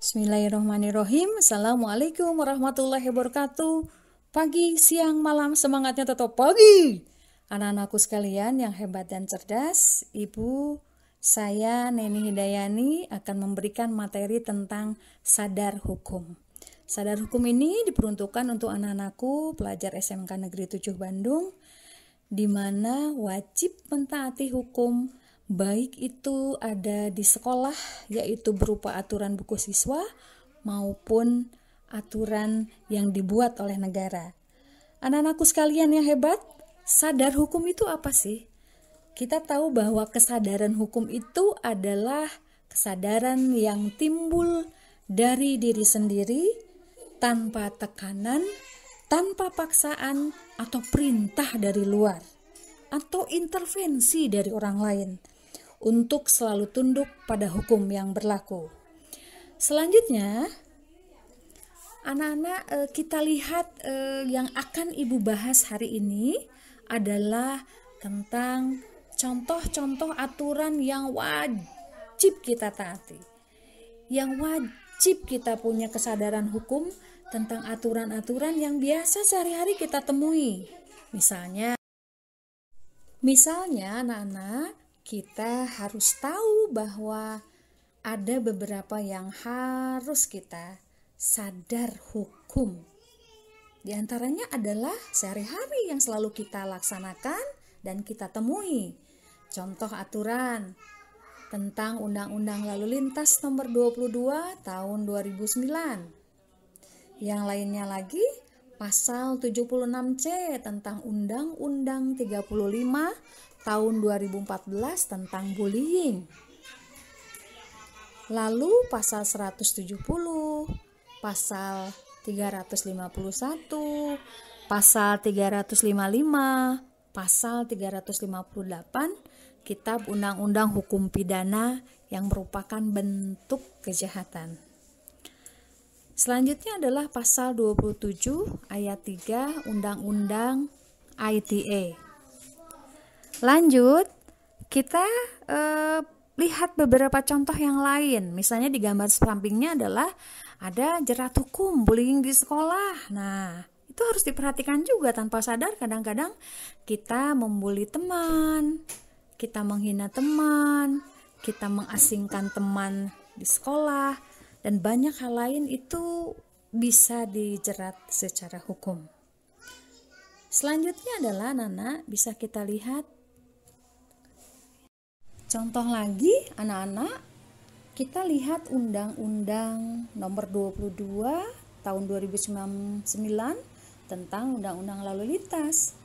Bismillahirrahmanirrahim. Assalamualaikum warahmatullahi wabarakatuh. Pagi, siang, malam, semangatnya tetap pagi. Anak-anakku sekalian yang hebat dan cerdas, Ibu, saya Neni Hidayani akan memberikan materi tentang sadar hukum. Sadar hukum ini diperuntukkan untuk anak-anakku pelajar SMK Negeri 7 Bandung, di mana wajib mentaati hukum, baik itu ada di sekolah, yaitu berupa aturan buku siswa maupun aturan yang dibuat oleh negara. Anak-anakku sekalian yang hebat, sadar hukum itu apa sih? Kita tahu bahwa kesadaran hukum itu adalah kesadaran yang timbul dari diri sendiri tanpa tekanan, tanpa paksaan atau perintah dari luar atau intervensi dari orang lain, untuk selalu tunduk pada hukum yang berlaku. Selanjutnya, anak-anak, kita lihat yang akan Ibu bahas hari ini adalah tentang contoh-contoh aturan yang wajib kita taati, yang wajib kita punya kesadaran hukum tentang aturan-aturan yang biasa sehari-hari kita temui. Misalnya anak-anak, kita harus tahu bahwa ada beberapa yang harus kita sadar hukum. Di antaranya adalah sehari-hari yang selalu kita laksanakan dan kita temui. Contoh aturan tentang Undang-Undang Lalu Lintas Nomor 22 Tahun 2009. Yang lainnya lagi Pasal 76C tentang Undang-Undang 35 Tahun 2014 tentang bullying. Lalu pasal 170, pasal 351, pasal 355, pasal 358 Kitab Undang-Undang Hukum Pidana yang merupakan bentuk kejahatan. Selanjutnya adalah pasal 27 ayat 3 Undang-Undang ITE. Lanjut, kita lihat beberapa contoh yang lain. Misalnya di gambar sampingnya adalah ada jerat hukum bullying di sekolah. Nah, itu harus diperhatikan juga. Tanpa sadar kadang-kadang kita membuli teman, kita menghina teman, kita mengasingkan teman di sekolah, dan banyak hal lain itu bisa dijerat secara hukum. Selanjutnya adalah anak-anak, bisa kita lihat contoh lagi anak-anak, kita lihat Undang-Undang Nomor 22 Tahun 2009 tentang Undang-Undang Lalu Lintas.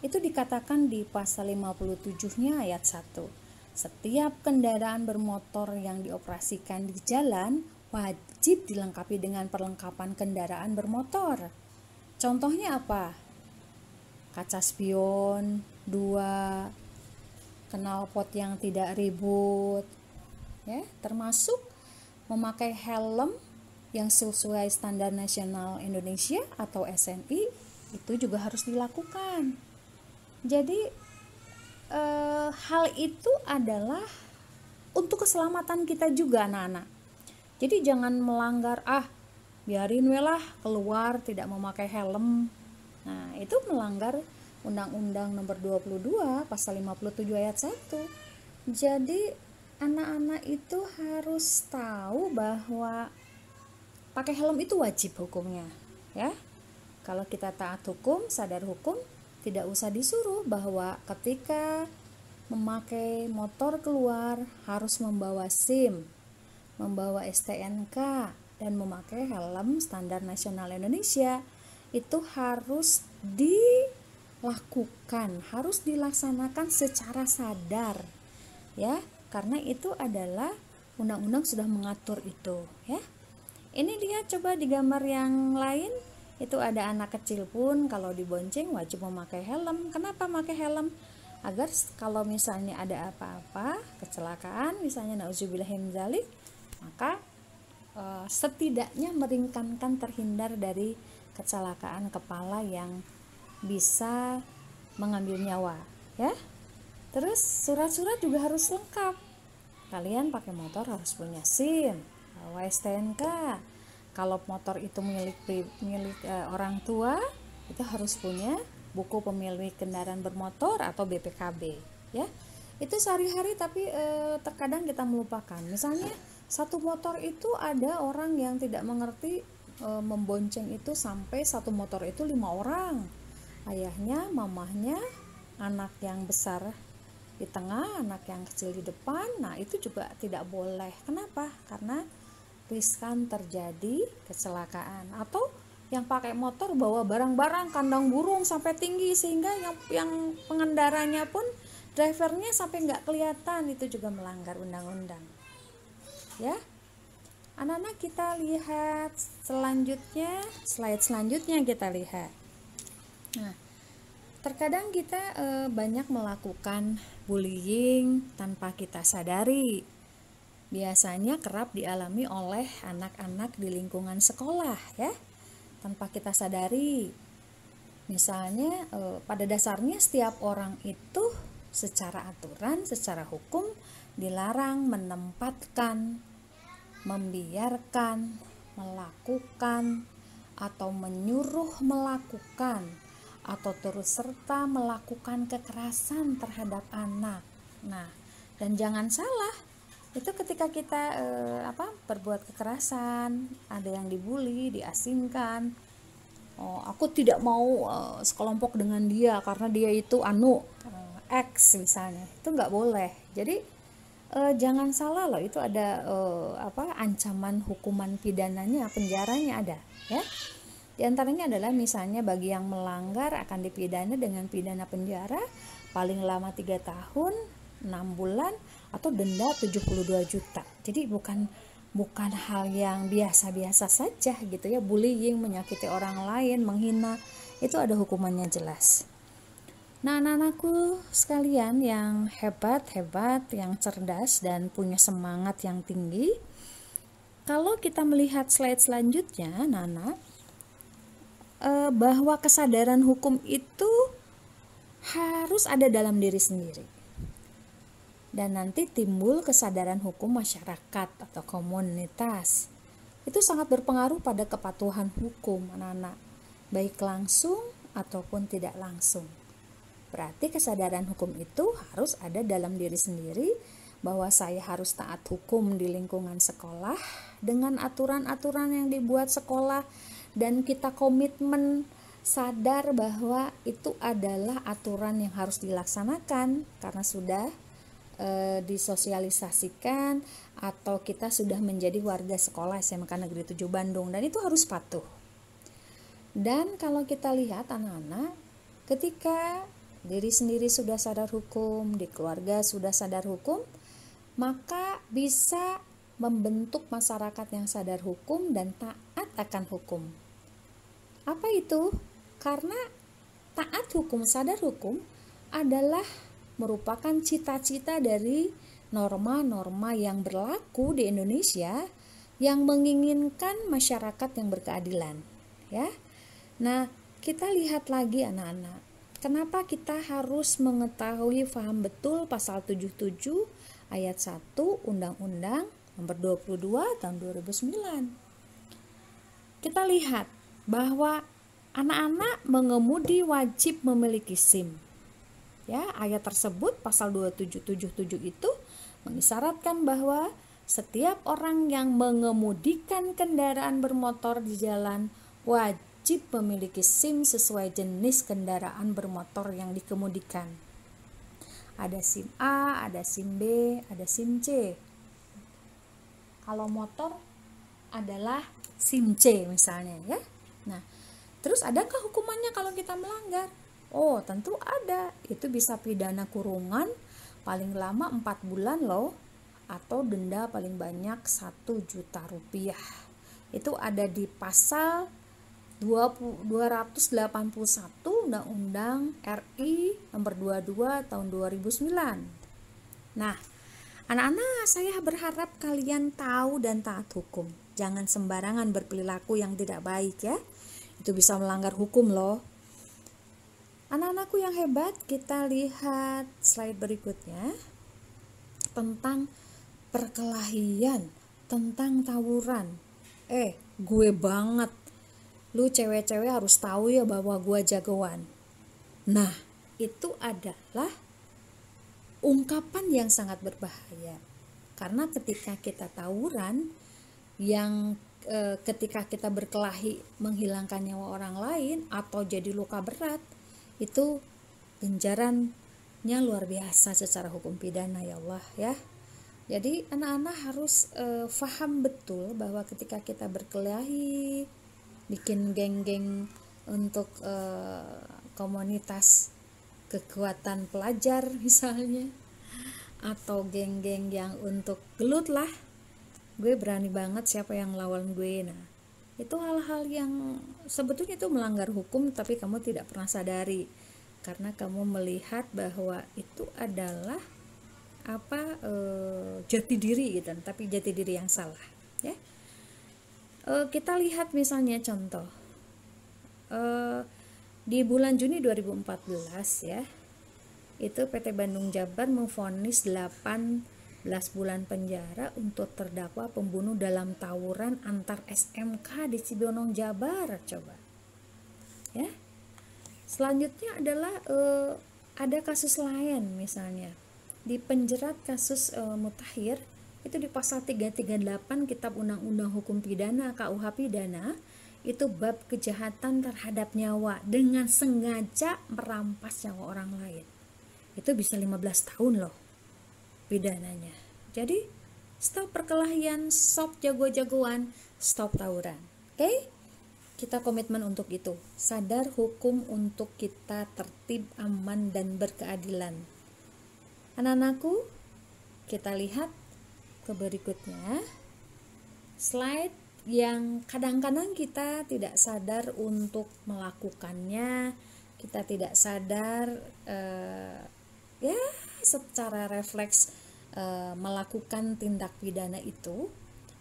Itu dikatakan di pasal 57-nya ayat 1. Setiap kendaraan bermotor yang dioperasikan di jalan wajib dilengkapi dengan perlengkapan kendaraan bermotor. Contohnya apa? Kaca spion 2, knalpot yang tidak ribut, ya, termasuk memakai helm yang sesuai standar nasional Indonesia atau SNI, itu juga harus dilakukan. Jadi hal itu adalah untuk keselamatan kita juga anak-anak. Jadi jangan melanggar, biarin welah keluar tidak memakai helm. Nah, itu melanggar Undang-Undang Nomor 22 Pasal 57 ayat 1. Jadi anak-anak itu harus tahu bahwa pakai helm itu wajib hukumnya, ya. Kalau kita taat hukum, sadar hukum, tidak usah disuruh bahwa ketika memakai motor keluar harus membawa SIM, membawa STNK, dan memakai helm standar nasional Indonesia. Itu harus dilakukan, harus dilaksanakan secara sadar, ya, karena itu adalah undang-undang sudah mengatur itu, ya. Ini lihat coba di gambar yang lain, itu ada anak kecil pun kalau dibonceng wajib memakai helm. Kenapa memakai helm? Agar kalau misalnya ada apa-apa, kecelakaan, misalnya nauzubillahiminzalik, maka setidaknya meringankan, terhindar dari kecelakaan kepala yang bisa mengambil nyawa, ya. Terus surat-surat juga harus lengkap. Kalian pakai motor harus punya SIM, bawa STNK. Kalau motor itu milik orang tua, itu harus punya buku pemilik kendaraan bermotor atau BPKB, ya. Itu sehari-hari, tapi terkadang kita melupakan. Misalnya satu motor itu ada orang yang tidak mengerti, membonceng itu sampai satu motor itu 5 orang. Ayahnya, mamahnya, anak yang besar di tengah, anak yang kecil di depan. Nah, itu juga tidak boleh. Kenapa? Karena riskan terjadi kecelakaan. Atau yang pakai motor bawa barang-barang kandang burung sampai tinggi sehingga yang pengendaranya pun, drivernya sampai nggak kelihatan, itu juga melanggar undang-undang, ya. Anak-anak, kita lihat selanjutnya, slide selanjutnya kita lihat. Nah, terkadang kita banyak melakukan bullying tanpa kita sadari. Biasanya kerap dialami oleh anak-anak di lingkungan sekolah, ya, tanpa kita sadari. Misalnya pada dasarnya setiap orang itu secara aturan, secara hukum dilarang menempatkan, membiarkan, melakukan, atau menyuruh melakukan, atau turut serta melakukan kekerasan terhadap anak. Nah, dan jangan salah, itu ketika kita berbuat kekerasan, ada yang dibully, diasingkan. Oh, aku tidak mau sekelompok dengan dia karena dia itu X misalnya, itu nggak boleh. Jadi jangan salah loh, itu ada ancaman hukuman pidananya, penjaranya ada, ya. Di antaranya adalah misalnya bagi yang melanggar akan dipidana dengan pidana penjara paling lama 3 tahun, 6 bulan, atau denda 72 juta. Jadi bukan hal yang biasa-biasa saja gitu ya. Bullying, menyakiti orang lain, menghina, itu ada hukumannya jelas. Nah, anak-anakku sekalian yang hebat, yang cerdas dan punya semangat yang tinggi, kalau kita melihat slide selanjutnya, anak-anak, bahwa kesadaran hukum itu harus ada dalam diri sendiri. Dan nanti timbul kesadaran hukum masyarakat atau komunitas. Itu sangat berpengaruh pada kepatuhan hukum, anak-anak, baik langsung ataupun tidak langsung. Berarti kesadaran hukum itu harus ada dalam diri sendiri, bahwa saya harus taat hukum di lingkungan sekolah dengan aturan-aturan yang dibuat sekolah, dan kita komitmen sadar bahwa itu adalah aturan yang harus dilaksanakan karena sudah disosialisasikan atau kita sudah menjadi warga sekolah SMK Negeri 7 Bandung, dan itu harus patuh. Dan kalau kita lihat anak-anak, ketika diri sendiri sudah sadar hukum, di keluarga sudah sadar hukum, maka bisa membentuk masyarakat yang sadar hukum dan taat akan hukum. Apa itu? Karena taat hukum, sadar hukum adalah merupakan cita-cita dari norma-norma yang berlaku di Indonesia yang menginginkan masyarakat yang berkeadilan, ya. Nah, kita lihat lagi anak-anak, kenapa kita harus mengetahui, paham betul pasal 77 ayat 1 Undang-Undang Nomor 22 tahun 2009. Kita lihat bahwa anak-anak mengemudi wajib memiliki SIM. Ya, ayat tersebut pasal 2777 itu mengisyaratkan bahwa setiap orang yang mengemudikan kendaraan bermotor di jalan wajib memiliki SIM sesuai jenis kendaraan bermotor yang dikemudikan. Ada SIM A, ada SIM B, ada SIM C. Kalau motor adalah SIM C misalnya, ya. Nah, terus adakah hukumannya kalau kita melanggar? Oh, tentu ada. Itu bisa pidana kurungan paling lama 4 bulan loh, atau denda paling banyak 1 juta rupiah. Itu ada di pasal 281 Undang-Undang RI Nomor 22 tahun 2009. Nah, anak-anak, saya berharap kalian tahu dan taat hukum. Jangan sembarangan berperilaku yang tidak baik, ya. Itu bisa melanggar hukum loh. Anak-anakku yang hebat, kita lihat slide berikutnya tentang perkelahian tentang tawuran. Gue banget. Lu cewek-cewek harus tahu ya bahwa gue jagoan. Nah, itu adalah ungkapan yang sangat berbahaya. Karena ketika kita tawuran, yang ketika kita berkelahi menghilangkan nyawa orang lain atau jadi luka berat, itu ganjarannya luar biasa secara hukum pidana, ya Allah ya. Jadi anak-anak harus paham betul bahwa ketika kita berkelahi, bikin geng-geng untuk komunitas kekuatan pelajar misalnya, atau geng-geng yang untuk gelut lah, gue berani banget siapa yang lawan gue. Nah, itu hal-hal yang sebetulnya itu melanggar hukum, tapi kamu tidak pernah sadari karena kamu melihat bahwa itu adalah jati diri gitu, tapi jati diri yang salah ya. Kita lihat misalnya contoh di bulan Juni 2014 ya, itu PT Bandung Jabar memvonis 18 bulan penjara untuk terdakwa pembunuh dalam tawuran antar SMK di Cibinong, Jabar. Coba ya. Selanjutnya adalah ada kasus lain, misalnya di penjerat kasus mutakhir, itu di pasal 338 Kitab Undang-Undang Hukum Pidana KUH Pidana, itu bab kejahatan terhadap nyawa dengan sengaja merampas nyawa orang lain. Itu bisa 15 tahun loh pidananya. Jadi stop perkelahian, stop jago-jagoan, stop tawuran. Oke? Kita komitmen untuk itu. Sadar hukum untuk kita tertib, aman, dan berkeadilan. Anak-anakku, kita lihat ke berikutnya. Slide yang kadang-kadang kita tidak sadar untuk melakukannya. Kita tidak sadar secara refleks melakukan tindak pidana itu,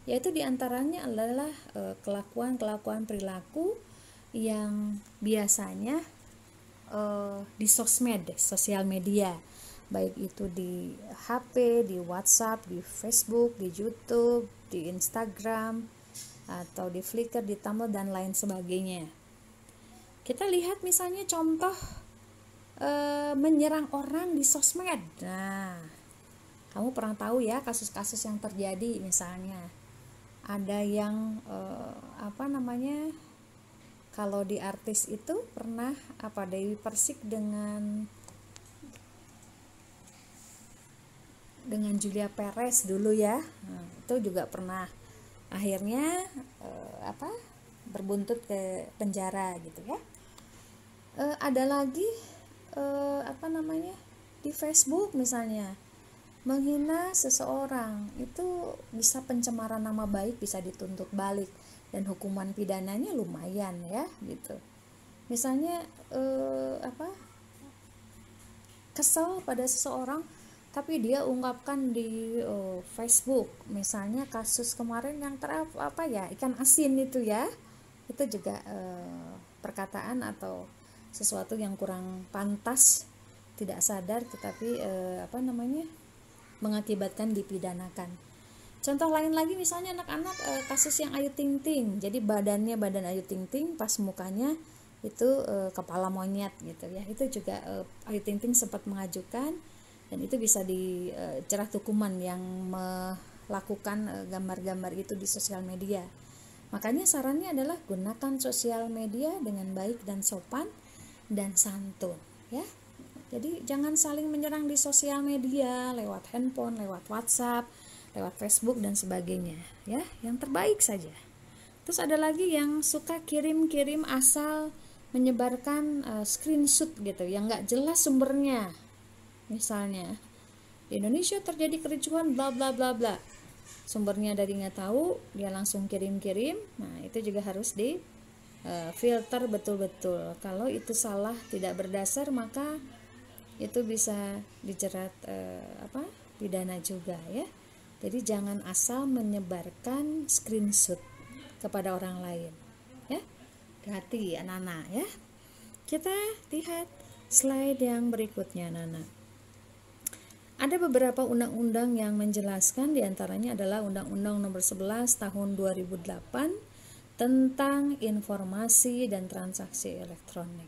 yaitu diantaranya adalah kelakuan-kelakuan perilaku yang biasanya di sosial media, baik itu di HP, di WhatsApp, di Facebook, di YouTube, di Instagram, atau di Flickr, di Tumblr, dan lain sebagainya. Kita lihat misalnya contoh menyerang orang di sosmed. Nah, kamu pernah tahu ya kasus-kasus yang terjadi, misalnya ada yang kalau di artis itu pernah Dewi Persik dengan Julia Perez dulu ya. Nah, itu juga pernah akhirnya berbuntut ke penjara gitu ya. Ada lagi di Facebook misalnya, menghina seseorang, itu bisa pencemaran nama baik, bisa dituntut balik dan hukuman pidananya lumayan ya gitu. Misalnya kesel pada seseorang tapi dia ungkapkan di Facebook, misalnya kasus kemarin yang ikan asin itu ya, itu juga perkataan atau sesuatu yang kurang pantas, tidak sadar, tetapi mengakibatkan dipidanakan. Contoh lain lagi misalnya anak-anak kasus yang Ayu Ting Ting, jadi badan Ayu Ting Ting, pas mukanya itu kepala monyet gitu ya, itu juga Ayu Ting Ting sempat mengajukan, dan itu bisa dijerat hukuman yang melakukan gambar-gambar itu di sosial media. Makanya sarannya adalah gunakan sosial media dengan baik dan sopan dan santun ya. Jadi jangan saling menyerang di sosial media lewat handphone, lewat WhatsApp, lewat Facebook dan sebagainya ya, yang terbaik saja. Terus ada lagi yang suka kirim-kirim asal menyebarkan screenshot gitu yang nggak jelas sumbernya. Misalnya di Indonesia terjadi kericuhan bla bla bla bla, sumbernya dari nggak tahu, dia langsung kirim-kirim. Nah, itu juga harus di filter betul-betul. Kalau itu salah, tidak berdasar, maka itu bisa dijerat pidana juga ya. Jadi jangan asal menyebarkan screenshot kepada orang lain ya. Hati-hati anak-anak ya. Kita lihat slide yang berikutnya anak-anak. Ada beberapa undang-undang yang menjelaskan, diantaranya adalah Undang-Undang Nomor 11 Tahun 2008 tentang informasi dan transaksi elektronik.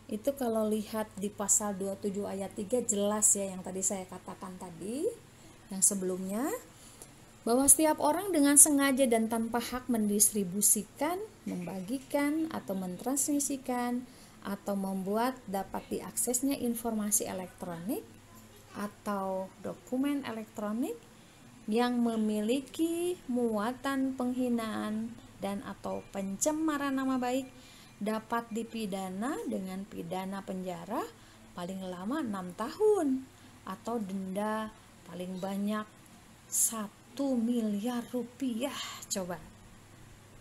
Itu kalau lihat di pasal 27 ayat 3 jelas ya, yang tadi saya katakan tadi, yang sebelumnya, bahwa setiap orang dengan sengaja dan tanpa hak mendistribusikan, membagikan, atau mentransmisikan, atau membuat dapat diaksesnya informasi elektronik atau dokumen elektronik yang memiliki muatan penghinaan dan atau pencemaran nama baik dapat dipidana dengan pidana penjara paling lama 6 tahun atau denda paling banyak 1 miliar rupiah. Coba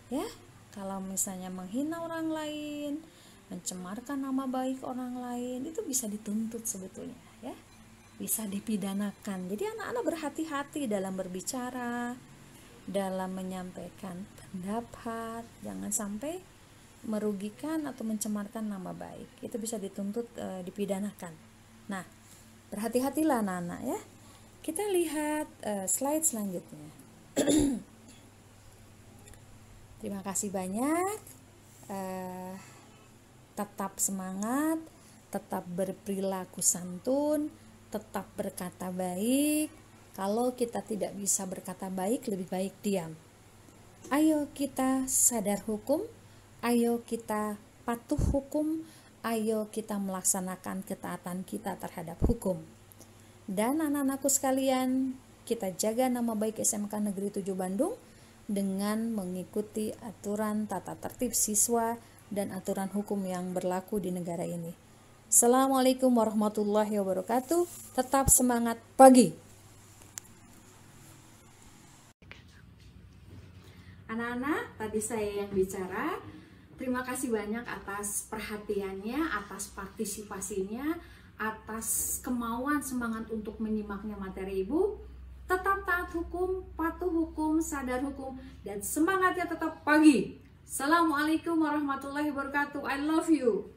ya, kalau misalnya menghina orang lain, mencemarkan nama baik orang lain, itu bisa dituntut sebetulnya ya, bisa dipidanakan. Jadi anak-anak berhati-hati dalam berbicara, dalam menyampaikan pendapat, jangan sampai merugikan atau mencemarkan nama baik. Itu bisa dituntut dipidanakan. Nah, berhati-hatilah anak-anak ya. Kita lihat slide selanjutnya. Terima kasih banyak. Tetap semangat, tetap berperilaku santun, tetap berkata baik. Kalau kita tidak bisa berkata baik, lebih baik diam. Ayo kita sadar hukum, ayo kita patuh hukum, ayo kita melaksanakan ketaatan kita terhadap hukum. Dan anak-anakku sekalian, kita jaga nama baik SMK Negeri 7 Bandung dengan mengikuti aturan tata tertib siswa dan aturan hukum yang berlaku di negara ini. Assalamualaikum warahmatullahi wabarakatuh. Tetap semangat pagi. Anak-anak, tadi saya yang bicara. Terima kasih banyak atas perhatiannya, atas partisipasinya, atas kemauan semangat untuk menyimaknya materi Ibu. Tetap taat hukum, patuh hukum, sadar hukum, dan semangatnya tetap pagi. Assalamualaikum warahmatullahi wabarakatuh. I love you.